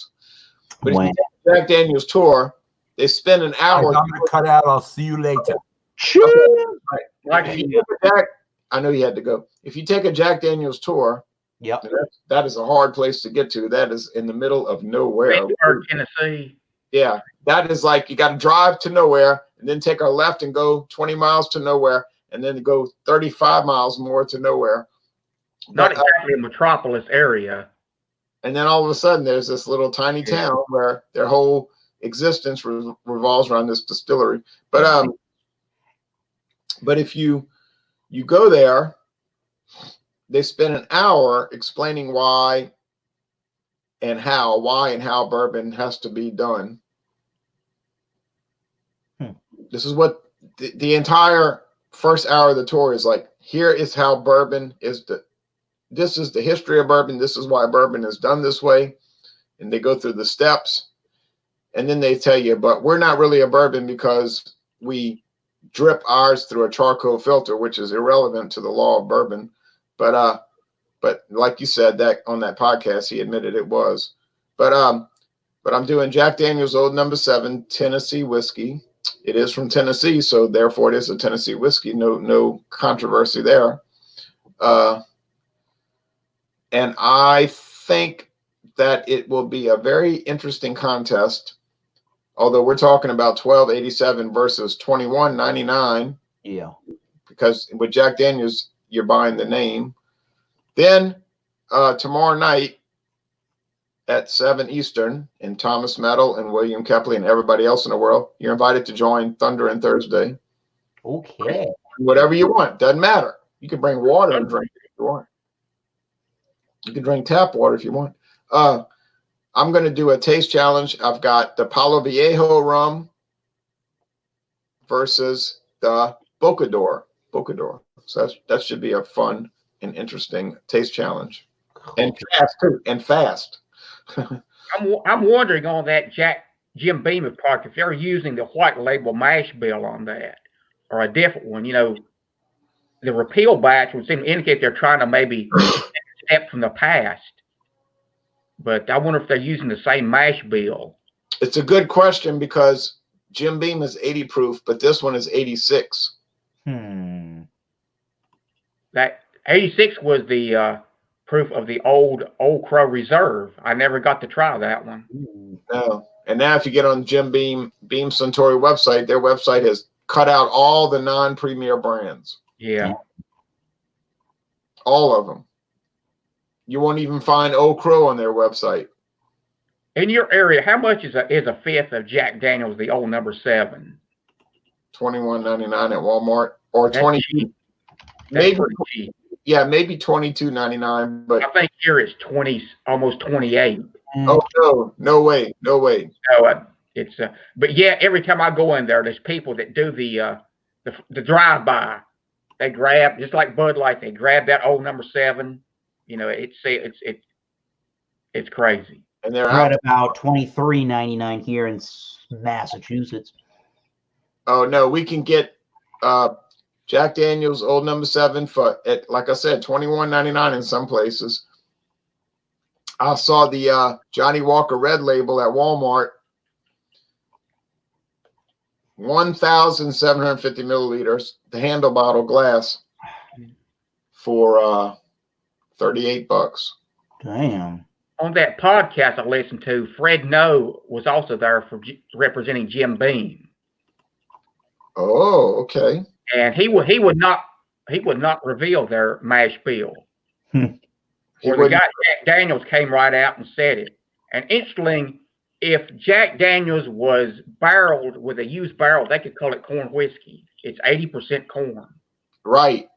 if you take Jack Daniels tour, they spend an hour. I'm gonna cut out. I'll see you later. Okay. Right. Like I know you had to go. If you take a Jack Daniels tour, that is a hard place to get to. That is in the middle of nowhere. Tennessee. Yeah, that is like you got to drive to nowhere and then take a left and go 20 miles to nowhere and then go 35 miles more to nowhere. Not exactly a metropolis area. And then all of a sudden, there's this little tiny town where their whole existence revolves around this distillery. But if you go there, they spend an hour explaining why and how bourbon has to be done. This is what the entire first hour of the tour is like. Here is how bourbon is this is the history of bourbon. This is why bourbon is done this way. And they go through the steps. And then they tell you, but we're not really a bourbon because we drip ours through a charcoal filter, which is irrelevant to the law of bourbon. But like you said, that on that podcast, he admitted it was. But I'm doing Jack Daniel's Old Number 7 Tennessee whiskey. It is from Tennessee, so therefore it is a Tennessee whiskey. No controversy there. And I think that it will be a very interesting contest. Although we're talking about $12.87 versus $21.99. Yeah. Because with Jack Daniels, you're buying the name. Then tomorrow night at 7 Eastern in Thomas Metal and William Kepley and everybody else in the world, you're invited to join Thunder and Thursday. Okay. Whatever you want. Doesn't matter. You can bring water and drink if you want. You can drink tap water if you want. I'm going to do a taste challenge. I've got the Palo Viejo rum versus the Bocador. So that should be a fun and interesting taste challenge. And fast too. And fast. I'm wondering on that Jack Jim Beam product, if they're using the white label mash bill on that, or a different one, the repeal batch would seem to indicate they're trying to maybe step from the past. But I wonder if they're using the same mash bill. It's a good question because Jim Beam is 80 proof, but this one is 86. That 86 was the proof of the old Crow Reserve. I never got to try that one. No. And now if you get on Jim Beam Suntory website, their website has cut out all the non-premier brands. Yeah. All of them. You won't even find Old Crow on their website. In your area, how much is a fifth of Jack Daniels, the old number 7? $21.99 at Walmart, or 20. Maybe cheap. Yeah, maybe $22.99. But I think here it's 20, almost 28. Oh no way. No, it's but yeah, every time I go in there, there's people that do the drive-by. They grab, just like Bud Light, they grab that old number 7. It's crazy. And they're at about $23.99 here in Massachusetts. Oh no, we can get Jack Daniel's old number 7 for, like I said, $21.99 in some places. I saw the Johnny Walker Red Label at Walmart, 1,750 milliliters, the handle bottle glass, for $38. Damn. On that podcast I listened to, Fred No was also there for representing Jim Beam. Oh, okay. And he would not reveal their mash bill. Where the guy Jack Daniels came right out and said it. And interestingly, if Jack Daniels was barreled with a used barrel, they could call it corn whiskey. It's 80% corn. Right.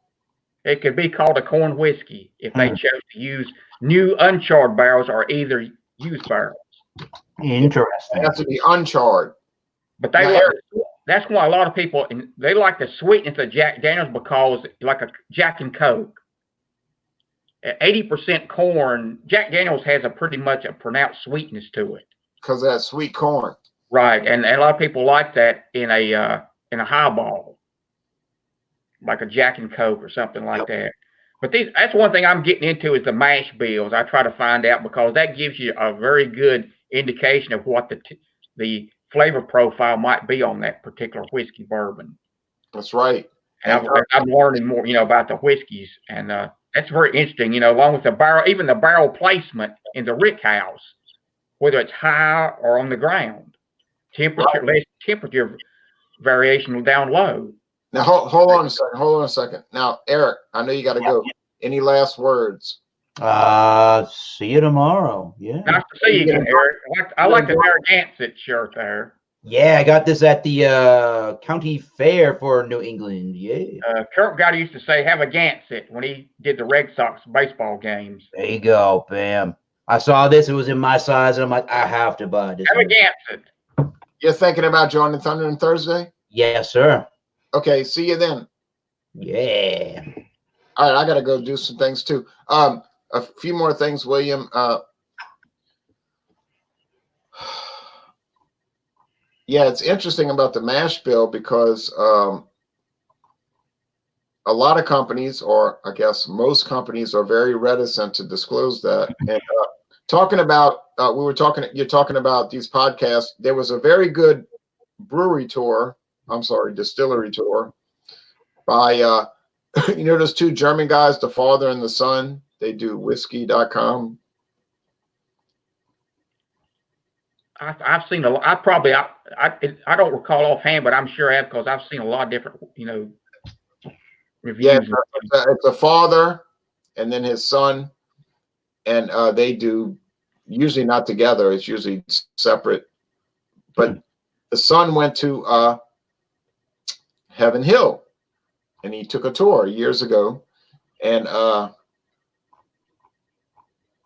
It could be called a corn whiskey if they chose to use new uncharred barrels or either used barrels. Interesting. It has to be uncharred. But that's why a lot of people, they like the sweetness of Jack Daniels because like a Jack and Coke. At 80% corn, Jack Daniels has a pretty much a pronounced sweetness to it. Because of that sweet corn. Right. And a lot of people like that in a highball. Like a Jack and Coke or something like that. But that's one thing I'm getting into is the mash bills. I try to find out because that gives you a very good indication of what the flavor profile might be on that particular whiskey bourbon. That's right. And I'm learning more, about the whiskeys, and that's very interesting. Along with the barrel, even the barrel placement in the rick house, whether it's high or on the ground, less temperature variation down low. Now hold on a second. Now, Eric, I know you got to go. Any last words? See you tomorrow. Yeah. Nice to see you again, Eric. I like the Narragansett shirt there. Yeah, I got this at the county fair for New England. Yeah. Kurt guy used to say, "Have a Gansett" when he did the Red Sox baseball games. There you go, bam. I saw this; it was in my size, and I'm like, I have to buy this. Have a Gansett. You're thinking about joining Thunder on Thursday? Yes, sir. Okay, see you then. Yeah. All right, I gotta go do some things too. A few more things, William. Yeah, it's interesting about the mash bill because a lot of companies, or I guess most companies, are very reticent to disclose that. And talking about, you're talking about these podcasts. There was a very good distillery tour by, those two German guys, the father and the son. They do whiskey.com. I've seen a lot. I don't recall offhand, but I'm sure I have because I've seen a lot of different, reviews. Yeah, it's a father and then his son, and they do usually not together. It's usually separate. But the son went to Heaven Hill, and he took a tour years ago, and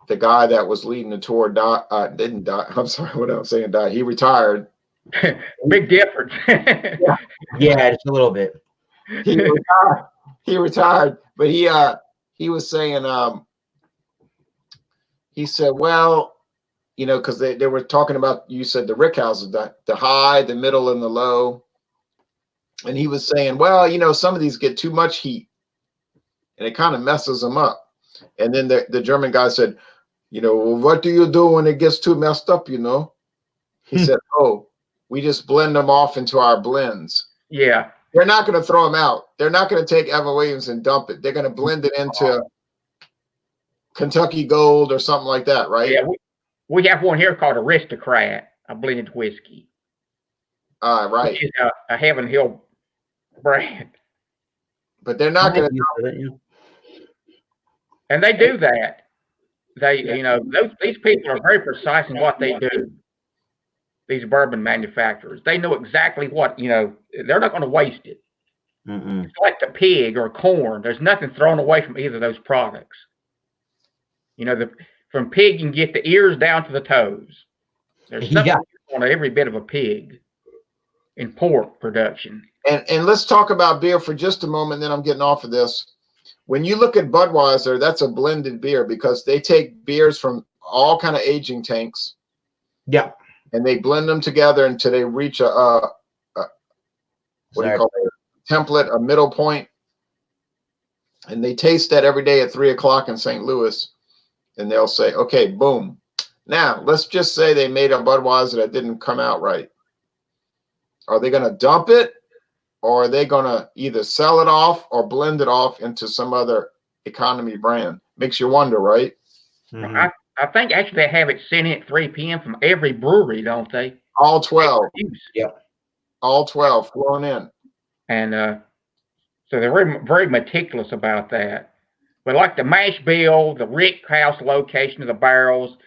the guy that was leading the tour didn't die. I'm sorry, what I'm saying, died. He retired. Big difference. Yeah, just a little bit. He retired, but he was saying, he said, well, you know, because they were talking about, you said the rick houses, the high, the middle, and the low. And he was saying, well, you know, some of these get too much heat and it kind of messes them up. And then the German guy said, you know, well, what do you do when it gets too messed up, you know? He said, oh, we just blend them off into our blends. Yeah. They're not going to throw them out. They're not going to take Evan Williams and dump it. They're going to blend it into Kentucky Gold or something like that, right? Yeah, we have one here called Aristocrat, a blended whiskey. Right. Which is a Heaven Hill brand. But they're not going to. And they do that. They, you know, these people are very precise in what they do. These bourbon manufacturers, they know exactly what, you know, they're not going to waste it. It's like the pig or corn. There's nothing thrown away from either of those products. You know, from pig, you can get the ears down to the toes. There's something on every bit of a pig in pork production. And let's talk about beer for just a moment, then I'm getting off of this. When you look at Budweiser, that's a blended beer because they take beers from all kind of aging tanks. Yeah. And they blend them together until they reach a what do you call it? Template, a middle point. And they taste that every day at 3 o'clock in St. Louis. And they'll say, okay, boom. Now, let's just say they made a Budweiser that didn't come out right. Are they going to dump it? Or are they going to either sell it off or blend it off into some other economy brand? Makes you wonder, right? I think actually they have it sent in at 3 p.m. from every brewery, don't they? All 12. Yep. All 12 flown in. And so they're very, very meticulous about that. But like the mash bill, the rick house location of the barrels,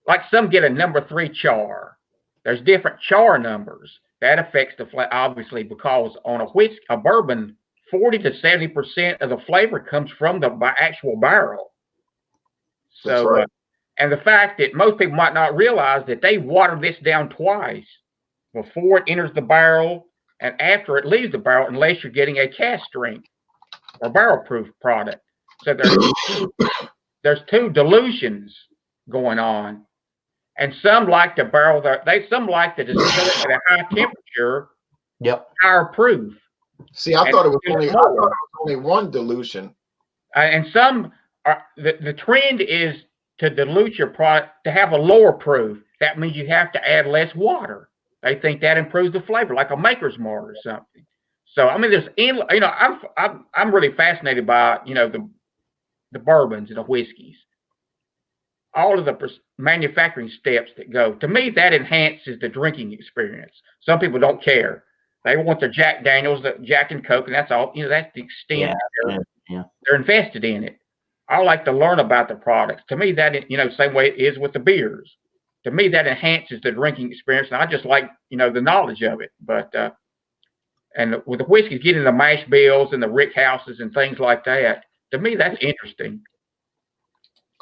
like some get a number 3 char. There's different char numbers. That affects the flavor, obviously, because on a bourbon, 40 to 70% of the flavor comes from the actual barrel. So, right. And the fact that most people might not realize that they water this down twice before it enters the barrel and after it leaves the barrel, unless you're getting a cask strength or barrel proof product. So there's 2 dilutions going on. And some like the barrel, some like to distill it at a high temperature, higher proof. See, I thought it was only one dilution. And some are, the trend is to dilute your product to have a lower proof. That means you have to add less water. They think that improves the flavor, like a Maker's Mark or something. So I mean, you know, I'm really fascinated by, you know, the bourbons and the whiskeys. All of the manufacturing steps that go. To me, that enhances the drinking experience. Some people don't care. They want their Jack Daniels, the Jack and Coke, and that's all. You know, that's the extent they're invested in it. I like to learn about the products. To me, that, you know, same way it is with the beers. To me, that enhances the drinking experience, and I just like, you know, the knowledge of it. But and with the whiskeys, getting the mash bills and the rick houses and things like that, to me, that's interesting.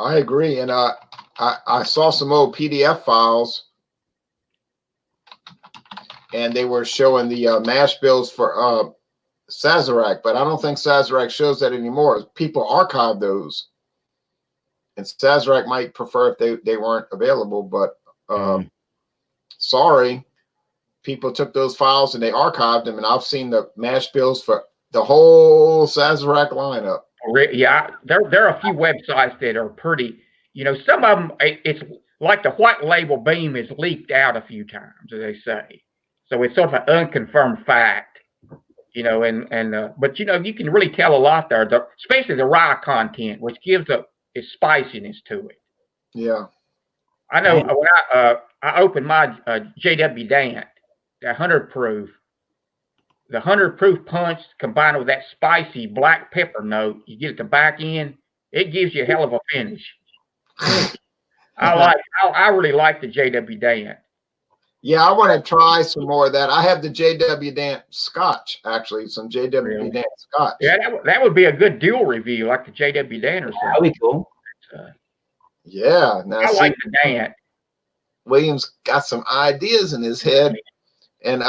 I agree, and I saw some old PDF files, and they were showing the mash bills for Sazerac, but I don't think Sazerac shows that anymore. People archive those, and Sazerac might prefer if they weren't available, but sorry, people took those files and they archived them, and I've seen the mash bills for the whole Sazerac lineup. Yeah, there are a few websites that are pretty, you know, some of them, it's like the white label beam is leaked out a few times, as they say. So it's sort of an unconfirmed fact, you know, but, you know, you can really tell a lot there, especially the rye content, which gives its spiciness to it. Yeah. I know when I opened my J.W. Dant, that 100 proof, the 100 proof punch combined with that spicy black pepper note, you get at the back end, it gives you a hell of a finish. I really like the J.W. Dant. Yeah, I want to try some more of that. I have the J.W. Dant Scotch, actually, some J.W. Dant Scotch. Yeah, that would be a good dual review, like the J.W. Dant or something. That'd be cool. Yeah. Now, I like the Dant. Williams got some ideas in his head. And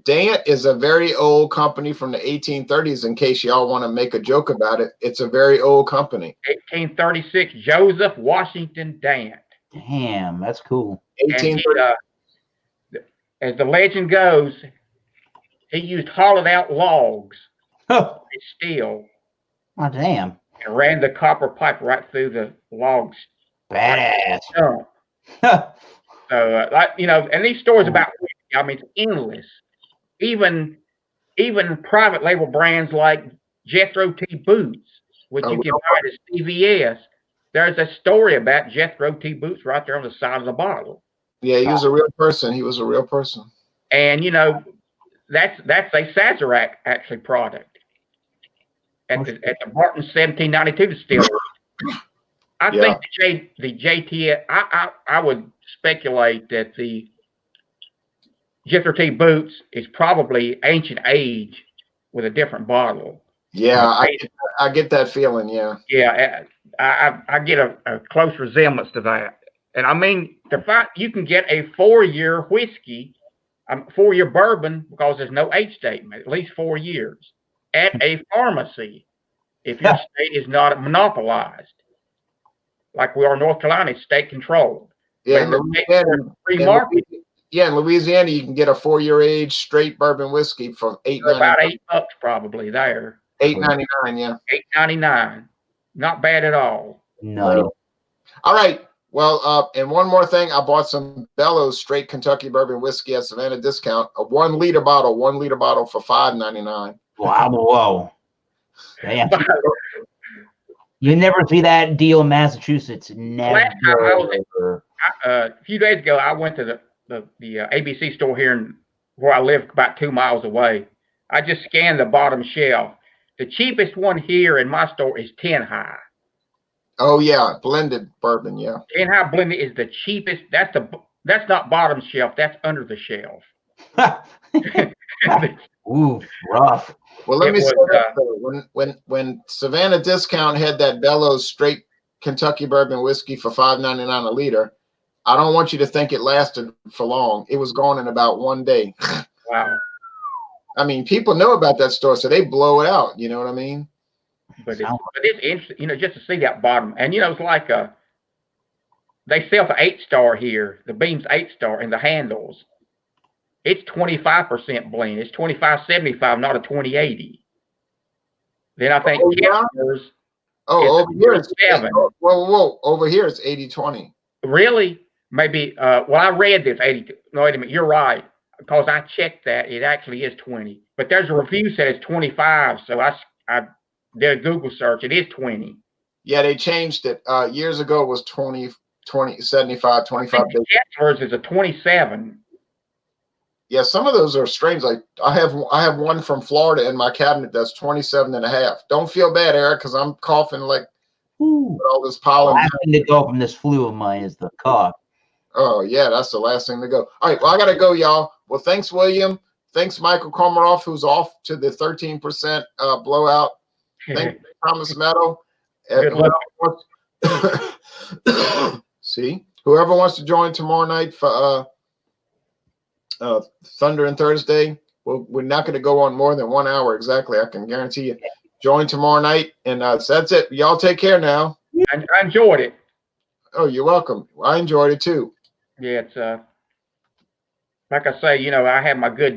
Dant is a very old company from the 1830s, in case y'all want to make a joke about it. It's a very old company. 1836, Joseph Washington Dant. Damn, that's cool. And 1830. as the legend goes, he used hollowed out logs Oh, with steel damn. and ran the copper pipe right through the logs. Badass. So, like, you know, and these stories about whiskey, I mean, it's endless. Even private label brands like Jethro T. Boots, which you can buy at CVS, there's a story about Jethro T. Boots right there on the side of the bottle. Yeah, he was a real person. He was a real person. And you know, that's a Sazerac actually product at the Barton 1792 distillery. I think the JT. I would speculate that the Jethro T. Boots is probably ancient age with a different bottle. Yeah, I get that feeling. Yeah. Yeah, I get a close resemblance to that. And I mean, the fact you can get a 4-year whiskey, 4-year bourbon, because there's no age statement, at least 4 years, at a pharmacy if your state is not monopolized. Like we are in North Carolina, it's state controlled. Yeah, in Louisiana, you can get a 4-year age straight bourbon whiskey for about $8 probably there. $8.99, yeah. $8.99. Not bad at all. No. All right. Well, and one more thing, I bought some Bellows straight Kentucky bourbon whiskey at Savannah Discount, a 1 liter bottle for $5.99. Wow, whoa. Damn. You never see that deal in Massachusetts. Never. Last time a few days ago, I went to the ABC store here where I live, about 2 miles away. I just scanned the bottom shelf. The cheapest one here in my store is 10 High. Oh yeah, blended bourbon, yeah. 10 High blended is the cheapest. That's not bottom shelf. That's under the shelf. Ooh, rough. Well, let me say that when Savannah Discount had that Bellows straight Kentucky bourbon whiskey for $5.99 a liter, I don't want you to think it lasted for long. It was gone in about 1 day. Wow. I mean, people know about that store, so they blow it out. You know what I mean? But it's interesting, you know, just to see that bottom. And, you know, it's like they sell the 8-star here, the Beams 8-star, and the handles. It's 25% blend. It's 2575, not a 2080. Then I think Kessler's over here it's 7. Whoa. Over here it's 80/20. Really? Maybe. Well, I read this 80. No, wait a minute. You're right. Because I checked that. It actually is 20. But there's a review said it's 25. So I did a Google search. It is 20. Yeah, they changed it. Years ago it was 20, 75, 25. Kessler's is a 27. Yeah, some of those are strange. Like I have one from Florida in my cabinet that's 27.5. Don't feel bad, Eric, because I'm coughing like all this pollen. The last thing to go from this flu of mine is the cough. Oh yeah, that's the last thing to go. All right, well I gotta go, y'all. Well, thanks, William. Thanks, Michael Komaroff, who's off to the 13% blowout. Thanks, Thomas Meadow. See, whoever wants to join tomorrow night for Thunder and Thursday, we're not going to go on more than 1 hour exactly. I can guarantee you. Join tomorrow night, and so that's it. Y'all take care now. I enjoyed it. Oh, you're welcome. I enjoyed it too. Yeah, it's like I say, you know, I have my good